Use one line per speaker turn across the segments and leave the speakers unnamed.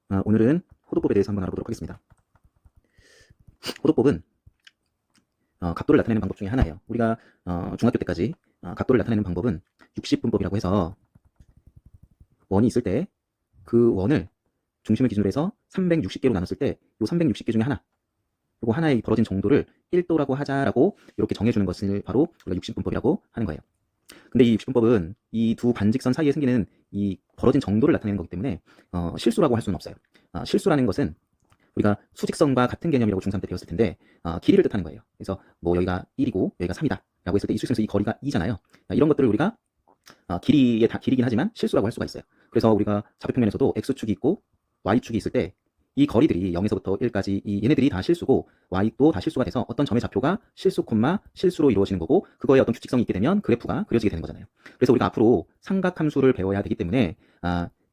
오늘은 호도법에 대해서 한번 알아보도록 하겠습니다. 호도법은 각도를 나타내는 방법 중에 하나예요. 우리가 중학교 때까지 각도를 나타내는 방법은 60분법이라고 해서 원이 있을 때 그 원을 중심을 기준으로 해서 360개로 나눴을 때 이 360개 중에 하나, 그리고 하나의 벌어진 정도를 1도라고 하자라고 이렇게 정해주는 것을 바로 우리가 60분법이라고 하는 거예요. 근데 이 60분법은 이 두 반직선 사이에 생기는 이 벌어진 정도를 나타내는 거기 때문에 실수라고 할 수는 없어요. 실수라는 것은 우리가 수직선과 같은 개념이라고 중3 때 배웠을 텐데 길이를 뜻하는 거예요. 그래서 뭐 여기가 1이고 여기가 3이다 라고 했을 때 이 수직선에서 이 거리가 2잖아요. 이런 것들을 우리가 길이긴 하지만 실수라고 할 수가 있어요. 그래서 우리가 좌표평면에서도 x축이 있고 y축이 있을 때 이 거리들이 0에서부터 1까지 얘네들이 다 실수고 y도 다 실수가 돼서 어떤 점의 좌표가 실수, 실수로 이루어지는 거고, 그거에 어떤 규칙성이 있게 되면 그래프가 그려지게 되는 거잖아요. 그래서 우리가 앞으로 삼각함수를 배워야 되기 때문에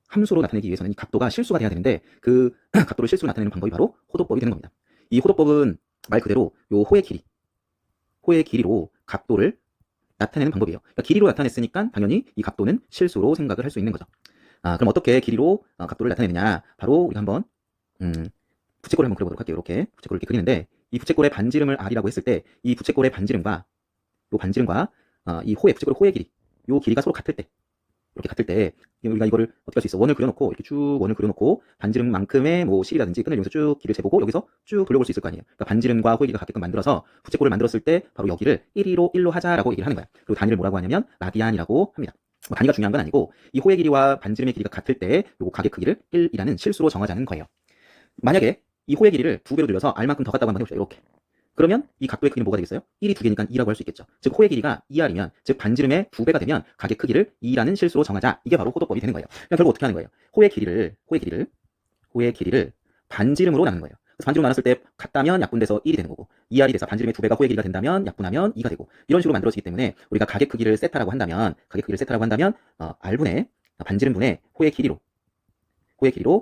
함수로 나타내기 위해서는 이 각도가 실수가 돼야 되는데 그 각도를 실수로 나타내는 방법이 바로 호도법이 되는 겁니다. 이 호도법은 말 그대로 요 호의 길이로 각도를 나타내는 방법이에요. 그러니까 길이로 나타냈으니까 당연히 이 각도는 실수로 생각을 할 수 있는 거죠. 그럼 어떻게 길이로 각도를 나타내느냐? 바로 우리가 한번 부채꼴을 한번 그려보도록 할게요. 이렇게 부채꼴을 이렇게 그리는데 이 부채꼴의 반지름을 r이라고 했을 때 이 부채꼴의 반지름과 이 부채꼴의 호의 길이, 요 길이가 서로 같을 때, 이렇게 같을 때 우리가 이거를 어떻게 할 수 있어? 원을 그려놓고 이렇게 쭉 원을 그려놓고 반지름만큼의 뭐 실이라든지 끈을 이용해서 쭉 길을 재보고 여기서 쭉 돌려볼 수 있을 거 아니에요. 그러니까 반지름과 호의 길이가 같게끔 만들어서 부채꼴을 만들었을 때 바로 여기를 1로 하자라고 얘기를 하는 거야. 그리고 단위를 뭐라고 하냐면 라디안이라고 합니다. 뭐 단위가 중요한 건 아니고 이 호의 길이와 반지름의 길이가 같을 때 요 각의 크기를 1이라는 실수로 정하자는 거예요. 만약에 이 호의 길이를 2배로 늘려서 r만큼 더 갖다고 한번 해봅시다. 이렇게. 그러면 이 각도의 크기는 뭐가 되겠어요? 1이 2개니까 2라고 할 수 있겠죠. 즉 호의 길이가 2r이면, 즉 반지름의 2배가 되면 각의 크기를 2라는 실수로 정하자. 이게 바로 호도법이 되는 거예요. 그럼 결국 어떻게 하는 거예요? 호의 길이를 반지름으로 나누는 거예요. 그래서 반지름 나눴을 때 같다면 약분돼서 1이 되는 거고, 2r이 돼서 반지름의 2배가 호의 길이가 된다면 약분하면 2가 되고, 이런 식으로 만들어지기 때문에 우리가 각의 크기를 세타라고 한다면 r분의 반지름분의 호의 길이로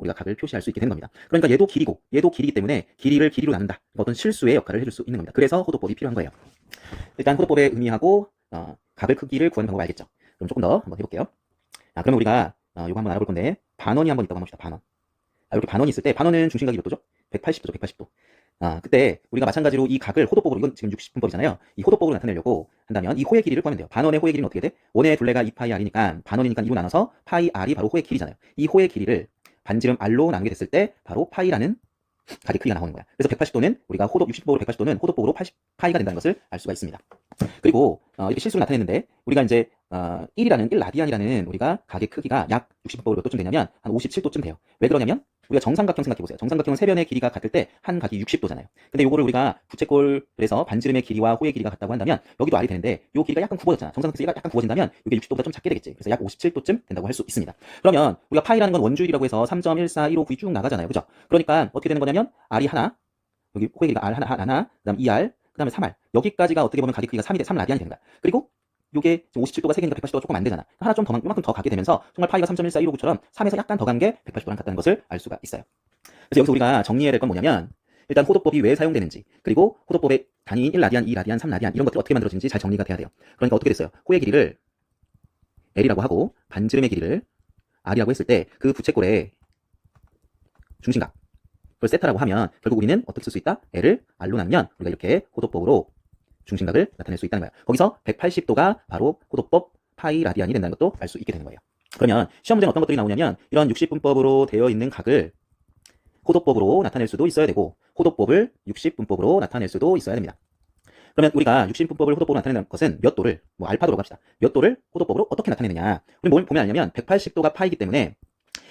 우리가 각을 표시할 수 있게 되는 겁니다. 그러니까 얘도 길이기 때문에 길이를 길이로 나눈다. 어떤 실수의 역할을 해줄 수 있는 겁니다. 그래서 호도법이 필요한 거예요. 일단 호도법의 의미하고 각을 크기를 구하는 방법 알겠죠? 그럼 조금 더 한번 해볼게요. 그러면 우리가 이거 한번 알아볼 건데, 반원이 한번 있다고 합시다. 반원. 이렇게 반원이 있을 때 반원은 중심각이 몇 도죠? 180도죠. 180도. 그때 우리가 마찬가지로 이 각을 호도법으로, 이건 지금 60분법이잖아요. 이 호도법으로 나타내려고 한다면 이 호의 길이를 구하면 돼요. 반원의 호의 길이는 어떻게 돼? 원의 둘레가 2파이 r이니까 반원이니까 2로 나눠서 파이 r이 바로 호의 길이잖아요. 이 호의 길이를 반지름 r로 나누게 됐을 때 바로 파이라는 각의 크기가 나오는 거야. 그래서 180도는 우리가 60도로 180도는 호도법으로 80파이가 된다는 것을 알 수가 있습니다. 그리고 이렇게 실수를 나타냈는데 우리가 이제 1라디안이라는 우리가 각의 크기가 약 60도로 몇 도쯤 되냐면 한 57도쯤 돼요. 왜 그러냐면 우리가 정삼각형 생각해보세요. 정삼각형은 세 변의 길이가 같을 때 한 각이 60도잖아요. 근데 요거를 우리가 부채꼴에서 반지름의 길이와 호의 길이가 같다고 한다면 여기도 r이 되는데 요 길이가 약간 굽어졌잖아. 정삼각형이 약간 굽어진다면 이게 60도보다 좀 작게 되겠지. 그래서 약 57도쯤 된다고 할 수 있습니다. 그러면 우리가 파이라는 건 원주율이라고 해서 3.14159이 쭉 나가잖아요. 그죠? 그러니까 어떻게 되는 거냐면 r이 하나, 여기 호의 길이가 r 하나, 그다음 2r, 그다음에 3r. 여기까지가 어떻게 보면 각의 크기가 3이 돼, 3라디안이 되는 거야. 그리고 요게 57도가 3개니까 180도가 조금 안 되잖아. 하나 좀 더, 이만큼 더 가게 되면서 정말 파이가 3.14159처럼 3에서 약간 더 간 게 180도랑 같다는 것을 알 수가 있어요. 그래서 여기서 우리가 정리해야 될 건 뭐냐면, 일단 호도법이 왜 사용되는지, 그리고 호도법의 단위인 1라디안, 2라디안, 3라디안 이런 것들이 어떻게 만들어지는지 잘 정리가 돼야 돼요. 그러니까 어떻게 됐어요? 호의 길이를 L이라고 하고 반지름의 길이를 R이라고 했을 때 그 부채꼴의 중심각, 그걸 세타라고 하면 결국 우리는 어떻게 쓸 수 있다? L을 R로 나누면 우리가 이렇게 호도법으로 중심각을 나타낼 수 있다는 거예요. 거기서 180도가 바로 호도법 파이 라디안이 된다는 것도 알 수 있게 되는 거예요. 그러면 시험 문제는 어떤 것들이 나오냐면 이런 60분법으로 되어 있는 각을 호도법으로 나타낼 수도 있어야 되고 호도법을 60분법으로 나타낼 수도 있어야 됩니다. 그러면 우리가 60분법을 호도법으로 나타내는 것은 몇 도를, 뭐 알파도로 갑시다. 몇 도를 호도법으로 어떻게 나타내느냐. 우리 뭘 보면 알냐면 180도가 파이기 때문에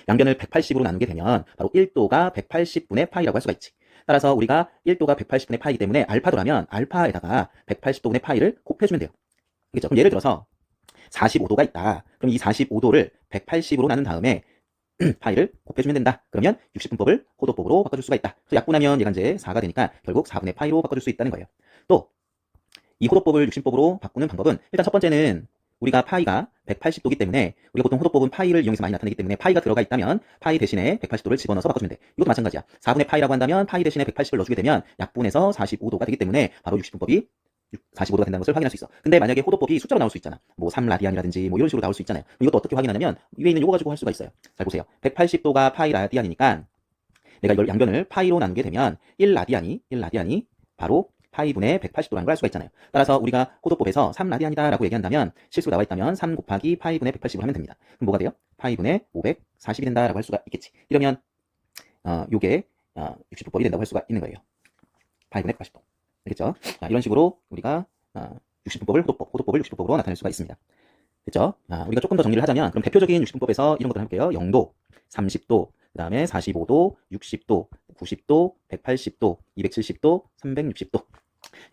양변을 180으로 나누게 되면 바로 1도가 180분의 파이라고 할 수가 있지. 따라서 우리가 1도가 180분의 파이기 때문에 알파도라면 알파에다가 180도분의 파이를 곱해주면 돼요. 알겠죠? 그럼 예를 들어서 45도가 있다. 그럼 이 45도를 180으로 나눈 다음에 파이를 곱해주면 된다. 그러면 60분법을 호도법으로 바꿔줄 수가 있다. 그래서 약분하면 얘가 이제 4가 되니까 결국 4분의 파이로 바꿔줄 수 있다는 거예요. 또 이 호도법을 60법으로 바꾸는 방법은 일단 첫 번째는 우리가 파이가 180도기 때문에 우리가 보통 호도법은 파이를 이용해서 많이 나타내기 때문에 파이가 들어가 있다면 파이 대신에 180도를 집어넣어서 바꿔주면 돼. 이것도 마찬가지야. 4분의 파이라고 한다면 파이 대신에 180을 넣어주게 되면 약분해서 45도가 되기 때문에 바로 60분법이 45도가 된다는 것을 확인할 수 있어. 근데 만약에 호도법이 숫자로 나올 수 있잖아. 뭐 3라디안이라든지 뭐 이런 식으로 나올 수 있잖아요. 이것도 어떻게 확인하냐면 위에 있는 요거 가지고 할 수가 있어요. 잘 보세요. 180도가 파이 라디안이니까 내가 이걸 양변을 파이로 나누게 되면 1라디안이 바로 파이분의 180도라는 걸 알 수가 있잖아요. 따라서 우리가 호도법에서 3라디안이다라고 얘기한다면 실수로 나와 있다면 3 곱하기 파이분의 180을 하면 됩니다. 그럼 뭐가 돼요? 파이분의 540이 된다라고 할 수가 있겠지. 이러면 요게 60도법이 된다고 할 수가 있는 거예요. 파이분의 180도. 알겠죠? 자, 이런 식으로 우리가 60분법을 호도법을 60분법으로 나타낼 수가 있습니다. 됐죠? 우리가 조금 더 정리를 하자면 그럼 대표적인 60분법에서 이런 것들 해볼게요. 0도, 30도, 그 다음에 45도, 60도, 90도, 180도, 270도, 360도.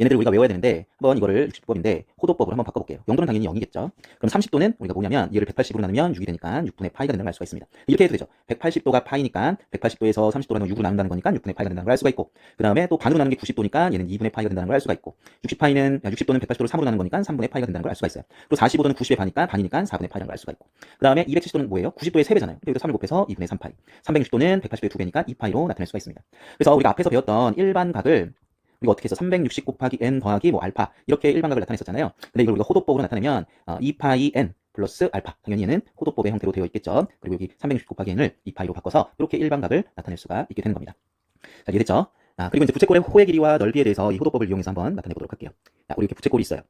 얘네들 우리가 외워야 되는데 한번 이거를 60법인데 호도법으로 한번 바꿔볼게요. 0도는 당연히 0이겠죠. 그럼 30도는 우리가 뭐냐면 얘를 180으로 나누면 6이 되니까 6분의 파이가 된다는 걸 알 수가 있습니다. 이렇게 해도 되죠. 180도가 파이니까 180도에서 30도라는 걸 6으로 나눈다는 거니까 6분의 파이가 된다는 걸 알 수가 있고, 그 다음에 또 반으로 나누는 게 90도니까 얘는 2분의 파이가 된다는 걸 알 수가 있고, 60도는 180도를 3으로 나누는 거니까 3분의 파이가 된다는 걸 알 수가 있어요. 그리고 45도는 90의 반이니까 4분의 파이라는 걸 알 수가 있고, 그 다음에 270도는 뭐예요? 90도의 3배잖아요. 여기도 3을 곱해서 2분의 3파이. 360도는 180도의 2배니까 2파이로 나타낼 수가 있습니다. 그래서 우리가 앞에서 배웠던 일반각을 우리가 어떻게 해서 360 곱하기 n 더하기 뭐 알파 이렇게 일반각을 나타냈었잖아요. 근데 이걸 우리가 호도법으로 나타내면 2파이 n 플러스 알파, 당연히 얘는 호도법의 형태로 되어 있겠죠. 그리고 여기 360 곱하기 n을 2파이로 바꿔서 이렇게 일반각을 나타낼 수가 있게 되는 겁니다. 자, 이해됐죠? 그리고 이제 부채꼴의 호의 길이와 넓이에 대해서 이 호도법을 이용해서 한번 나타내 보도록 할게요. 자, 우리 이렇게 부채꼴이 있어요.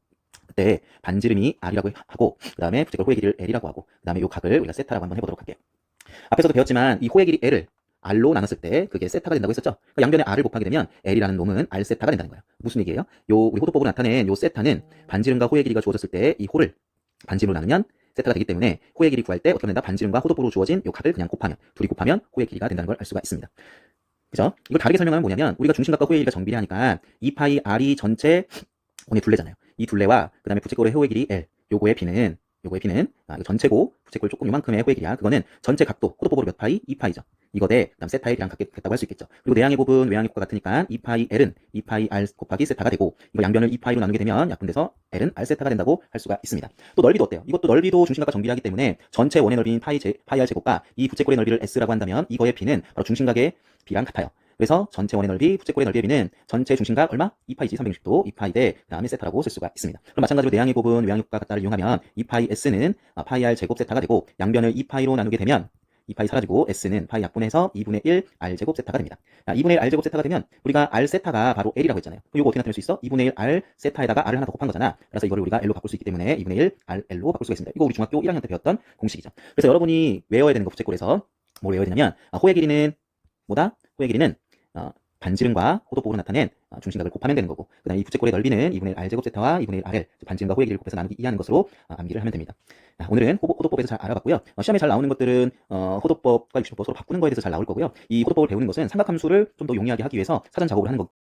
그때 반지름이 r이라고 하고, 그 다음에 부채꼴 호의 길이를 l이라고 하고, 그 다음에 이 각을 우리가 세타라고 한번 해보도록 할게요. 앞에서도 배웠지만 이 호의 길이 l을 r로 나눴을 때 그게 세타가 된다고 했었죠. 그러니까 양변에 r을 곱하게 되면 l이라는 놈은 r 세타가 된다는 거예요. 무슨 얘기예요? 우리 호도법으로 나타낸 요 세타는 반지름과 호의 길이가 주어졌을 때 이 호를 반지름으로 나누면 세타가 되기 때문에 호의 길이 구할 때 어떻게 하면 된다? 반지름과 호도법으로 주어진 요 각을 그냥 곱하면, 둘이 곱하면 호의 길이가 된다는 걸 알 수가 있습니다. 그죠? 이걸 다르게 설명하면 뭐냐면 우리가 중심각과 호의 길이가 정비례하니까 2파이 r이 전체 원의 둘레잖아요. 이 둘레와 그 다음에 부채꼴의 호의 길이 l, 요거의 b는 이거 전체고 부채꼴 조금 요만큼의 호의 길이야. 그거는 전체 각도 호도법으로 몇 파이? 2파이죠. 이거 대 그다음 세타의 L이랑 같겠다고 할 수 있겠죠. 그리고 내양의 곱은 외양의 곱과 같으니까 2파이 L은 2파이 R 곱하기 세타가 되고, 이거 양변을 2파이로 나누게 되면 약분돼서 L은 R 세타가 된다고 할 수가 있습니다. 또 넓이도 어때요? 이것도 넓이도 중심각과 정비례하기 때문에 전체 원의 넓이인 파이 R 제곱과 이 부채꼴의 넓이를 S라고 한다면 이거의 B는 바로 중심각의 B랑 같아요. 그래서 전체 원의 넓이, 부채꼴의 넓이의 B는 전체 중심각 얼마? 2파이지, 360도, 2파이 대 그다음에 세타라고 쓸 수가 있습니다. 그럼 마찬가지로 내양의 곱은 외양의 곱과 같다를 이용하면 2파이 S는 파이 R 제곱 세타가 되고, 양변을 2파이로 나누게 되면 2파이 사라지고 S는 파이 약분해서 2분의 1 R 제곱 세타가 됩니다. 2분의 1 R 제곱 세타가 되면 우리가 R 세타가 바로 L이라고 했잖아요. 그럼 이거 어떻게 나타낼 수 있어? 2분의 1 R 세타에다가 R을 하나 더 곱한 거잖아. 그래서 이거를 우리가 L로 바꿀 수 있기 때문에 2분의 1 R L로 바꿀 수가 있습니다. 이거 우리 중학교 1학년 때 배웠던 공식이죠. 그래서 여러분이 외워야 되는 거 부채꼴에서 뭘 외워야 되냐면 호의 길이는 뭐다? 호의 길이는 반지름과 호도법으로 나타낸 중심각을 곱하면 되는 거고, 그 다음에 이 부채꼴의 넓이는 2분의 1 R제곱 세타와 2분의 1 RL, 반지름과 호의 길이를 곱해서 나누기 2하는 것으로 암기를 하면 됩니다. 오늘은 호도법에서 잘 알아봤고요. 시험에 잘 나오는 것들은 호도법과 60법 서로 바꾸는 거에 대해서 잘 나올 거고요. 이 호도법을 배우는 것은 삼각함수를 좀 더 용이하게 하기 위해서 사전 작업을 하는 거.